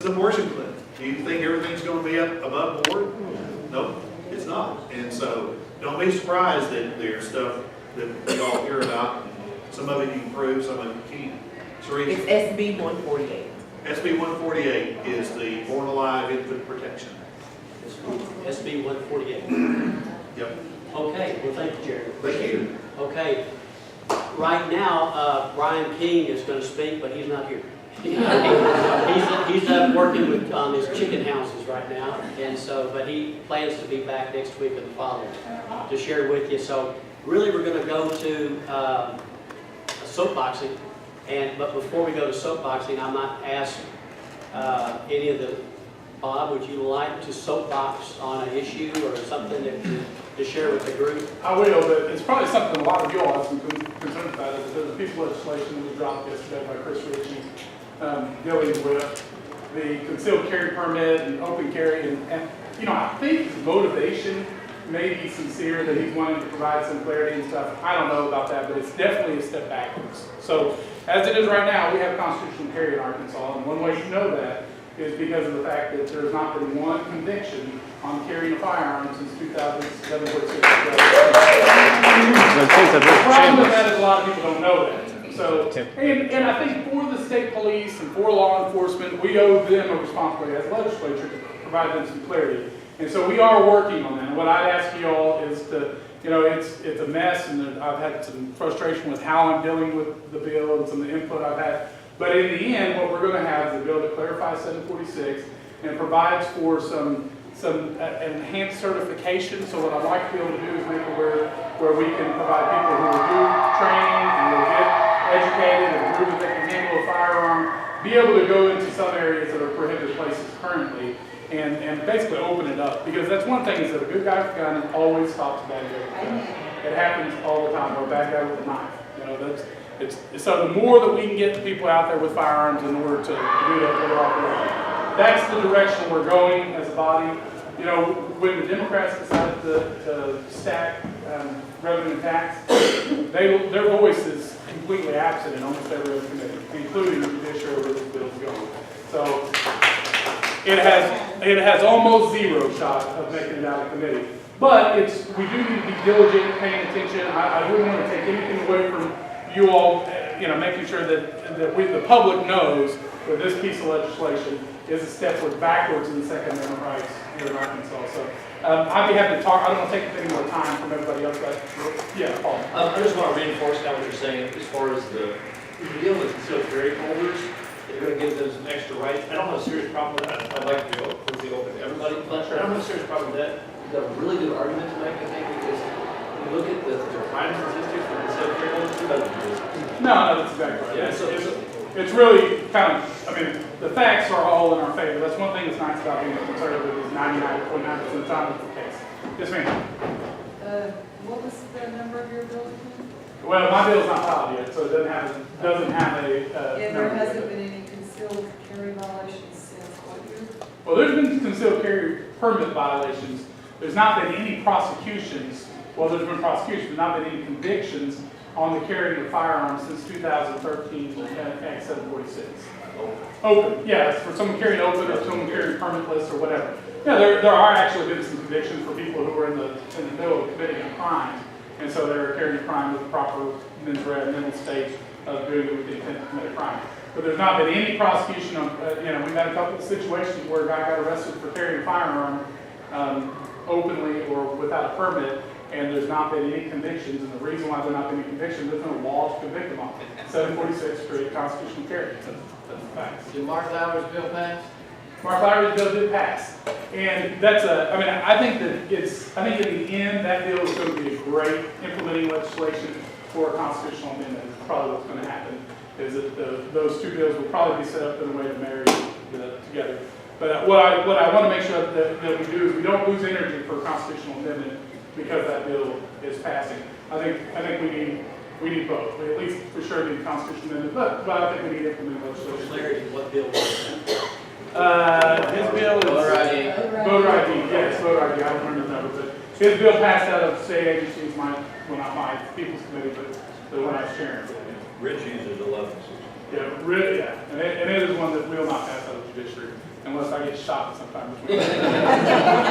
an abortion clinic. Do you think everything's going to be up above board? No, it's not. And so don't be surprised that there's stuff that we all hear about. Some of it you can prove, some of it you can't. Sharice? It's SB 148. SB 148 is the Born Alive Infant Protection. SB 148. Yep. Okay, well, thank you, Jerry. Thank you. Okay, right now, Brian King is going to speak, but he's not here. He's working with his chicken houses right now, and so, but he plans to be back next week or the following to share with you. So really, we're going to go to soapboxing, but before we go to soapboxing, I might ask any of the Bob, would you like to soapbox on an issue or something to share with the group? I will, but it's probably something a lot of you all have some concerns about. There's a piece of legislation that was dropped yesterday by Chris Ritchie dealing with the concealed carry permit and open carry. And you know, I think his motivation may be sincere, that he's wanting to provide some clarity and stuff. I don't know about that, but it's definitely a step backwards. So as it is right now, we have constitutional carry in Arkansas, and one way you know that is because of the fact that there's not been one conviction on carrying a firearm since 2007. The problem with that is a lot of people don't know that. So, and I think for the state police and for law enforcement, we owe them a responsibility as a legislature to provide them some clarity. And so we are working on that. And what I'd ask you all is to, you know, it's a mess, and I've had some frustration with how I'm dealing with the bill and some of the input I've had. But in the end, what we're going to have is a bill that clarifies 746 and provides for some enhanced certification. So what I'd like to be able to do is make it where we can provide people who will do training and will get educated and prove that they can handle a firearm, be able to go into some areas that are prohibited places currently, and basically open it up. Because that's one thing, is that a good guy with a gun always stops a bad guy with a gun. It happens all the time, or a bad guy with a knife. You know, so the more that we can get people out there with firearms in order to do that better operation. That's the direction we're going as a body. You know, when the Democrats decided to stack revenue and tax, their voice is completely absent in almost every other committee, including the judiciary where this bill is going. So it has almost zero shot of making it out of committee. But we do need to be diligent, paying attention. I wouldn't want to take anything away from you all, you know, making sure that the public knows that this piece of legislation is a step backwards in the Second Amendment rights here in Arkansas. So I'd be happy to talk. I don't want to take any more time from everybody else, but yeah, Paul. I just want to reinforce kind of what you're saying as far as if you're dealing with concealed carry holders, you're going to give them some extra rights. I don't have a serious problem with that. I'd like to go completely open to everybody, but I don't have a serious problem with that. It's a really good argument to make, I think, because when you look at the crime statistics for concealed carry holders, who doesn't do this? No, that's exactly right. Yeah, It's really kind of, I mean, the facts are all in our favor. That's one thing that's nice about being a conservative, is 99.9% of the time it's the case. Yes, ma'am. What was the number of your bill? Well, my bill's not filed yet, so it doesn't have a Yeah, number. there hasn't been any concealed carry violations since what year? Well, there's been concealed carry permit violations. There's not been any prosecutions. Well, there's been prosecutions, but not been any convictions on the carrying of firearms since 2013 Act 746. Open, yes, for someone carrying open or someone carrying permitless or whatever. Yeah, there are actually been some convictions for people who were in the middle of committing a crime, and so they're carrying a crime with the proper mental state of doing it with the intent to commit a crime. But there's not been any prosecution of, you know, we've had a couple of situations where a guy got arrested for carrying a firearm openly or without a permit, and there's not been any convictions. And the reason why there's not been any convictions, there's no law to convict them on. 746 straight constitutional carry. That's the facts. Did Mark Lowry's bill pass? Mark Lowry's bill did pass. And that's I mean, I think in the end, that bill is going to be a great implementing legislation for a constitutional amendment. It's probably what's going to happen, is that those two bills will probably be set up in a way to marry together. But what I want to make sure that we do is we don't lose energy for a constitutional amendment because that bill is passing. I think we need both. We at least for sure need a constitutional amendment, but I think we need to implement legislation. Larry, what bill was His bill is Voter ID. Voter ID. Yes, voter ID. I don't remember the number, but his bill passed out of state agencies, not my People's Committee, but the one I was sharing. Richie's is 11. Yeah, really, yeah, and it is one that will not pass out of the judiciary. unless I get shot sometime between.